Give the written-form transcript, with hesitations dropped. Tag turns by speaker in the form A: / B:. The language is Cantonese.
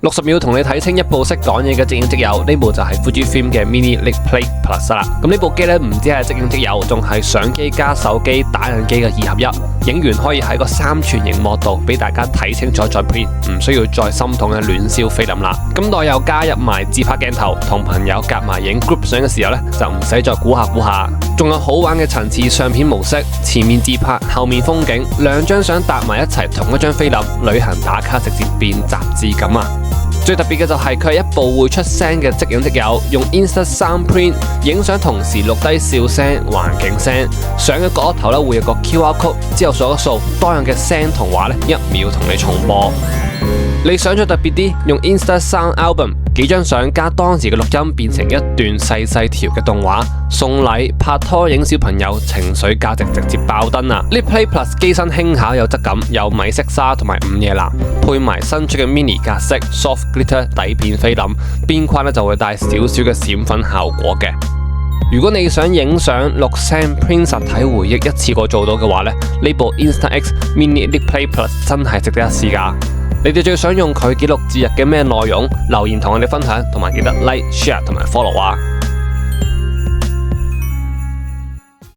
A: 60秒同你睇清一部識講嘢嘅即影即有，呢部就係 Fujifilm 嘅 Mini Lite Play Plus 啦。咁呢部機咧唔止係即影即有，仲係相機加手機打印機嘅2合一，影完可以喺個3寸螢幕度俾大家睇清楚再 print， 唔需要再心痛嘅亂燒菲林啦。咁待又加入埋自拍鏡頭，同朋友夾埋影 group 相嘅時候咧，就唔使再估下，仲有好玩嘅層次相片模式，前面自拍，後面風景，2張相搭埋一齊，同一張菲林，旅行打卡直接變雜誌咁啊！最特別嘅就係佢係一部會出聲嘅即影即有，用 Instant Sound Print 影相同時錄低笑聲、環境聲，相嘅角落頭咧會有個 QR code， 之後掃一掃，多樣嘅聲同畫咧1秒同你重播。你想再特別啲，用 Instant Sound Album 幾張相加當時嘅錄音變成一段細條嘅動畫，送禮、拍拖、影小朋友，情緒價值直接爆燈啊！Lite Play Plus 機身輕巧有質感，有米色紗同埋午夜藍，配埋新出嘅 Mini 格式 Soft Glitter 底片菲林，邊框咧就會帶少少嘅閃粉效果嘅。如果你想影相、錄聲、print 實體回憶一次過做到嘅話咧，呢部 Instax Mini Lite Play Plus 真係值得一試㗎。你哋最想用佢記錄節日嘅咩內容？留言同我哋分享，同埋記得 like、share 同埋 follow啊！